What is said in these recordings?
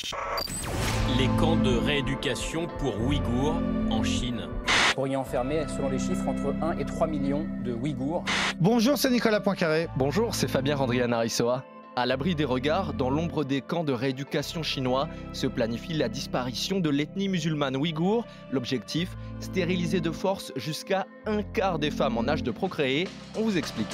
Les camps de rééducation pour Ouïghours en Chine. Vous pourriez enfermer, selon les chiffres, entre 1 et 3 millions de Ouïghours. Bonjour, c'est Nicolas Poincaré. Bonjour, c'est Fabien Randrian-Arissoa. À l'abri des regards, dans l'ombre des camps de rééducation chinois, se planifie la disparition de l'ethnie musulmane ouïghour. L'objectif, stériliser de force jusqu'à un quart des femmes en âge de procréer. On vous explique.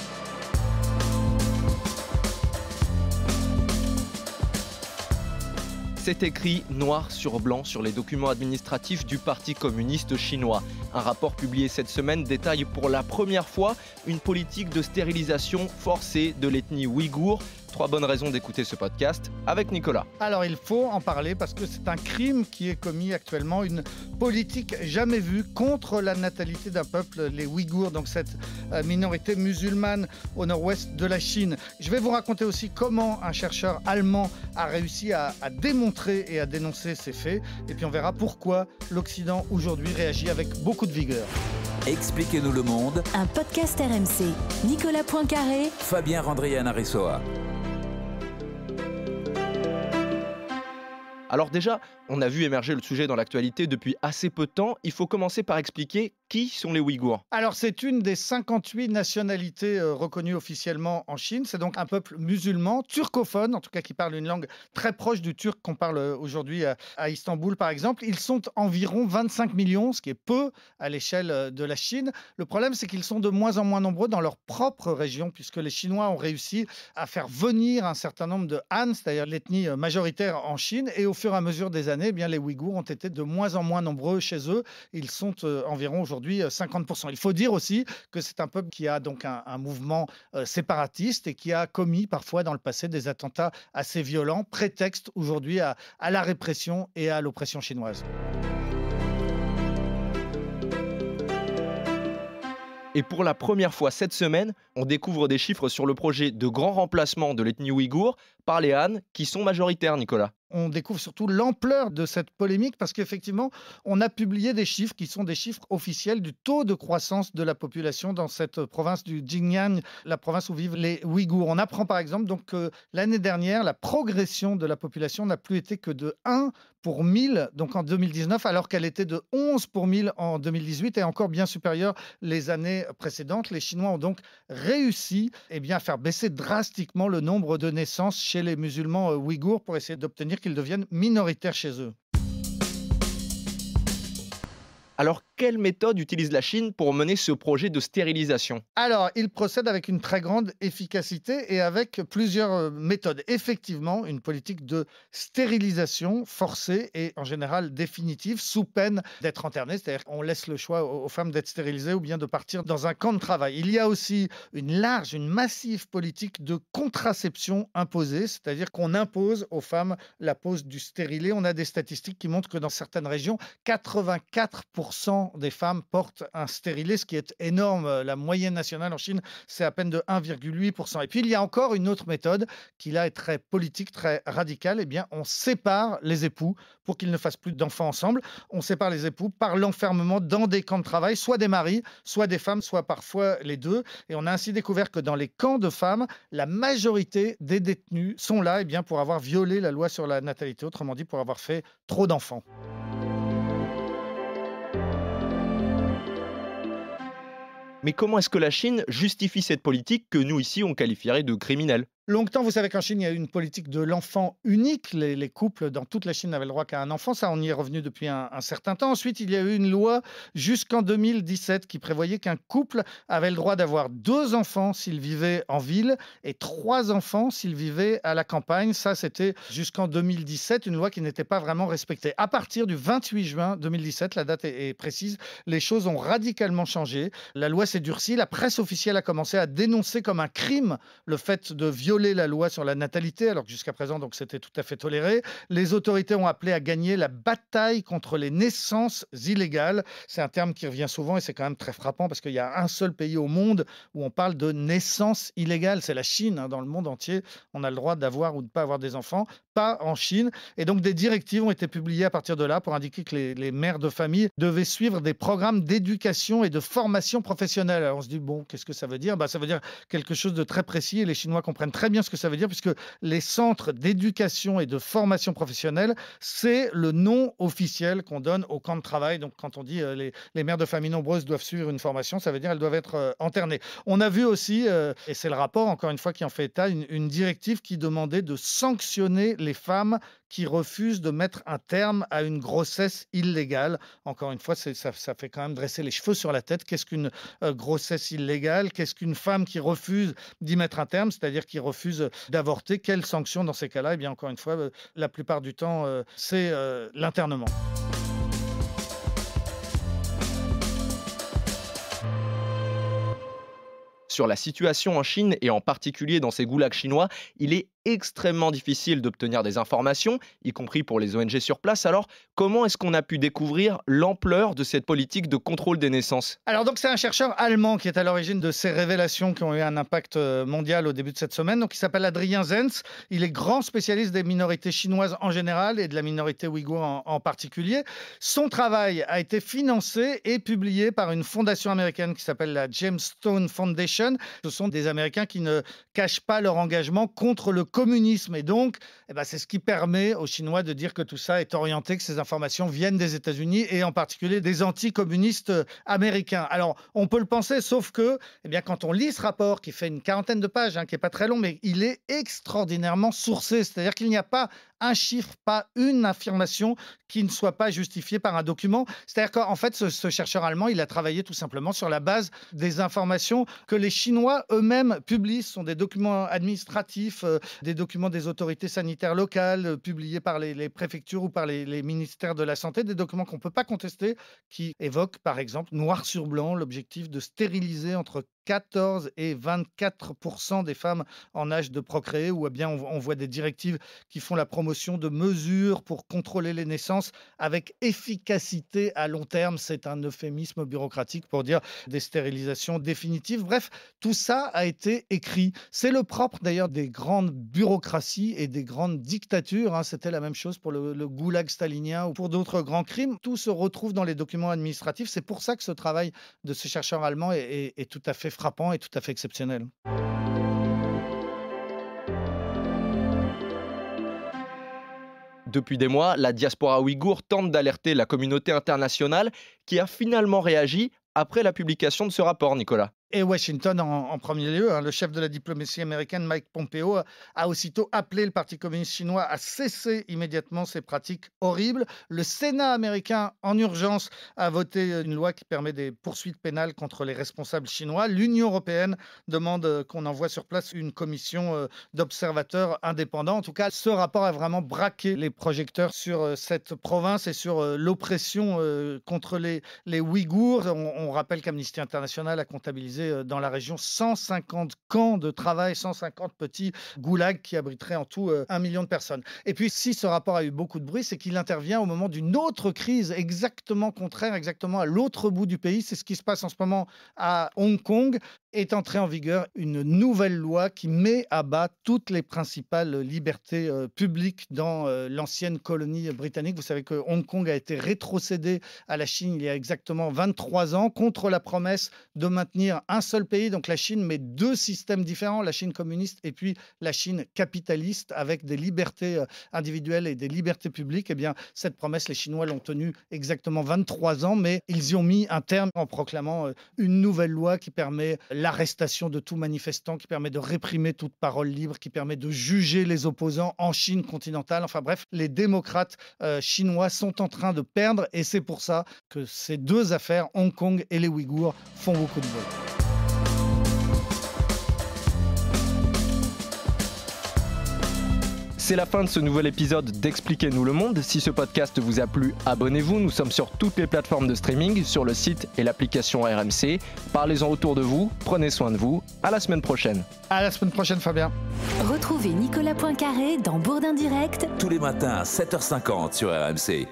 C'est écrit noir sur blanc sur les documents administratifs du Parti communiste chinois. Un rapport publié cette semaine détaille pour la première fois une politique de stérilisation forcée de l'ethnie ouïghour. 3 bonnes raisons d'écouter ce podcast avec Nicolas. Alors il faut en parler parce que c'est un crime qui est commis actuellement, une politique jamais vue contre la natalité d'un peuple, les Ouïghours, donc cette minorité musulmane au nord-ouest de la Chine. Je vais vous raconter aussi comment un chercheur allemand a réussi à démontrer et à dénoncer ces faits. Et puis on verra pourquoi l'Occident aujourd'hui réagit avec beaucoup de vigueur. Expliquez-nous le monde. Un podcast RMC. Nicolas Poincaré. Fabien Randrian-Arissoa. Alors déjà, on a vu émerger le sujet dans l'actualité depuis assez peu de temps. Il faut commencer par expliquer qui sont les Ouïghours. Alors c'est une des 58 nationalités reconnues officiellement en Chine. C'est donc un peuple musulman, turcophone, en tout cas qui parle une langue très proche du turc qu'on parle aujourd'hui à Istanbul par exemple. Ils sont environ 25 millions, ce qui est peu à l'échelle de la Chine. Le problème, c'est qu'ils sont de moins en moins nombreux dans leur propre région, puisque les Chinois ont réussi à faire venir un certain nombre de Han, c'est-à-dire l'ethnie majoritaire en Chine, et au fur et à mesure des années, eh bien, les Ouïghours ont été de moins en moins nombreux chez eux. Ils sont environ aujourd'hui 50%. Il faut dire aussi que c'est un peuple qui a donc un mouvement séparatiste et qui a commis parfois dans le passé des attentats assez violents, prétexte aujourd'hui à la répression et à l'oppression chinoise. Et pour la première fois cette semaine, on découvre des chiffres sur le projet de grand remplacement de l'ethnie ouïghour par les Han, qui sont majoritaires, Nicolas. On découvre surtout l'ampleur de cette polémique parce qu'effectivement, on a publié des chiffres qui sont des chiffres officiels du taux de croissance de la population dans cette province du Xinjiang, la province où vivent les Ouïghours. On apprend par exemple donc que l'année dernière, la progression de la population n'a plus été que de 1 pour 1000 donc en 2019, alors qu'elle était de 11 pour 1000 en 2018 et encore bien supérieure les années précédentes. Les Chinois ont donc réussi à faire baisser drastiquement le nombre de naissances chez les musulmans ouïghours pour essayer d'obtenir qu'ils deviennent minoritaires chez eux. Alors, quelle méthode utilise la Chine pour mener ce projet de stérilisation ? Alors, il procède avec une très grande efficacité et avec plusieurs méthodes. Effectivement, une politique de stérilisation forcée et en général définitive, sous peine d'être internée. C'est-à-dire qu'on laisse le choix aux femmes d'être stérilisées ou bien de partir dans un camp de travail. Il y a aussi une massive politique de contraception imposée, c'est-à-dire qu'on impose aux femmes la pose du stérilet. On a des statistiques qui montrent que dans certaines régions, 84% des femmes portent un stérilet, ce qui est énorme. La moyenne nationale en Chine, c'est à peine de 1,8%. Et puis, il y a encore une autre méthode qui, là, est très politique, très radicale. On sépare les époux pour qu'ils ne fassent plus d'enfants ensemble. On sépare les époux par l'enfermement dans des camps de travail, soit des maris, soit des femmes, soit parfois les deux. Et on a ainsi découvert que dans les camps de femmes, la majorité des détenus sont là pour avoir violé la loi sur la natalité, autrement dit, pour avoir fait trop d'enfants. Mais comment est-ce que la Chine justifie cette politique que nous, ici, on qualifierait de criminelle ? Longtemps, vous savez qu'en Chine, il y a eu une politique de l'enfant unique. Les couples dans toute la Chine n'avaient le droit qu'à un enfant. Ça, on y est revenu depuis un certain temps. Ensuite, il y a eu une loi jusqu'en 2017 qui prévoyait qu'un couple avait le droit d'avoir 2 enfants s'il vivait en ville et 3 enfants s'il vivait à la campagne. Ça, c'était jusqu'en 2017, une loi qui n'était pas vraiment respectée. À partir du 28 juin 2017, la date est précise, les choses ont radicalement changé. La loi s'est durcie. La presse officielle a commencé à dénoncer comme un crime le fait de violer la loi sur la natalité, alors que jusqu'à présent, donc, c'était tout à fait toléré. Les autorités ont appelé à gagner la bataille contre les naissances illégales. C'est un terme qui revient souvent et c'est quand même très frappant parce qu'il y a un seul pays au monde où on parle de naissance illégale. C'est la Chine. Dans le monde entier, on a le droit d'avoir ou de ne pas avoir des enfants, pas en Chine. Et donc, des directives ont été publiées à partir de là pour indiquer que les mères de famille devaient suivre des programmes d'éducation et de formation professionnelle. Alors, on se dit, bon, qu'est-ce que ça veut dire ? Ça veut dire quelque chose de très précis et les Chinois comprennent très très bien ce que ça veut dire, puisque les centres d'éducation et de formation professionnelle, c'est le nom officiel qu'on donne au camp de travail. Donc, quand on dit les mères de familles nombreuses doivent suivre une formation, ça veut dire qu'elles doivent être internées. On a vu aussi, et c'est le rapport, encore une fois, qui en fait état, une directive qui demandait de sanctionner les femmes qui refusent de mettre un terme à une grossesse illégale. Encore une fois, ça fait quand même dresser les cheveux sur la tête. Qu'est-ce qu'une grossesse illégale? Qu'est-ce qu'une femme qui refuse d'y mettre un terme, c'est-à-dire qui refuse d'avorter? Quelle sanction dans ces cas-là? Eh bien, encore une fois, la plupart du temps, c'est l'internement. Sur la situation en Chine et en particulier dans ces goulags chinois, il est extrêmement difficile d'obtenir des informations, y compris pour les ONG sur place. Alors, comment est-ce qu'on a pu découvrir l'ampleur de cette politique de contrôle des naissances? Alors donc c'est un chercheur allemand qui est à l'origine de ces révélations qui ont eu un impact mondial au début de cette semaine. Donc il s'appelle Adrien Zenz. Il est grand spécialiste des minorités chinoises en général et de la minorité ouïghour en particulier. Son travail a été financé et publié par une fondation américaine qui s'appelle la James Stone Foundation. Ce sont des Américains qui ne cachent pas leur engagement contre le communisme. Et donc, c'est ce qui permet aux Chinois de dire que tout ça est orienté, que ces informations viennent des États-Unis et en particulier des anticommunistes américains. Alors, on peut le penser, sauf que quand on lit ce rapport qui fait une 40aine de pages, qui n'est pas très long, mais il est extraordinairement sourcé. C'est-à-dire qu'il n'y a pas un chiffre, pas une affirmation qui ne soit pas justifiée par un document. C'est-à-dire qu'en fait, ce chercheur allemand, il a travaillé tout simplement sur la base des informations que les Chinois eux-mêmes publient. Ce sont des documents administratifs, des documents des autorités sanitaires locales, publiés par les préfectures ou par les ministères de la Santé, des documents qu'on ne peut pas contester, qui évoquent, par exemple, noir sur blanc, l'objectif de stériliser entre 14 et 24% des femmes en âge de procréer, ou bien on voit des directives qui font la promotion de mesures pour contrôler les naissances avec efficacité à long terme. C'est un euphémisme bureaucratique pour dire des stérilisations définitives. Bref, tout ça a été écrit. C'est le propre d'ailleurs des grandes bureaucraties et des grandes dictatures. C'était la même chose pour le goulag stalinien ou pour d'autres grands crimes. Tout se retrouve dans les documents administratifs. C'est pour ça que ce travail de ces chercheurs allemands est tout à fait frappant et tout à fait exceptionnel. Depuis des mois, la diaspora ouïghour tente d'alerter la communauté internationale qui a finalement réagi après la publication de ce rapport, Nicolas. Et Washington en premier lieu. Le chef de la diplomatie américaine, Mike Pompeo, a aussitôt appelé le Parti communiste chinois à cesser immédiatement ces pratiques horribles. Le Sénat américain, en urgence, a voté une loi qui permet des poursuites pénales contre les responsables chinois. L'Union européenne demande qu'on envoie sur place une commission d'observateurs indépendants. En tout cas, ce rapport a vraiment braqué les projecteurs sur cette province et sur l'oppression contre les Ouïghours. On rappelle qu'Amnesty International a comptabilisé dans la région 150 camps de travail, 150 petits goulags qui abriteraient en tout 1 million de personnes. Et puis, si ce rapport a eu beaucoup de bruit, c'est qu'il intervient au moment d'une autre crise exactement contraire, exactement à l'autre bout du pays. C'est ce qui se passe en ce moment à Hong Kong. Est entrée en vigueur une nouvelle loi qui met à bas toutes les principales libertés publiques dans l'ancienne colonie britannique. Vous savez que Hong Kong a été rétrocédé à la Chine il y a exactement 23 ans contre la promesse de maintenir un seul pays, donc la Chine, mais deux systèmes différents, la Chine communiste et puis la Chine capitaliste avec des libertés individuelles et des libertés publiques. Eh bien, cette promesse, les Chinois l'ont tenue exactement 23 ans, mais ils y ont mis un terme en proclamant une nouvelle loi qui permet l'arrestation de tout manifestant, qui permet de réprimer toute parole libre, qui permet de juger les opposants en Chine continentale. Enfin bref, les démocrates chinois sont en train de perdre et c'est pour ça que ces deux affaires, Hong Kong et les Ouïghours, font beaucoup de bruit. C'est la fin de ce nouvel épisode d'Expliquez-nous le monde. Si ce podcast vous a plu, abonnez-vous. Nous sommes sur toutes les plateformes de streaming, sur le site et l'application RMC. Parlez-en autour de vous, prenez soin de vous. À la semaine prochaine. À la semaine prochaine, Fabien. Retrouvez Nicolas Poincaré dans Bourdin Direct tous les matins à 7h50 sur RMC.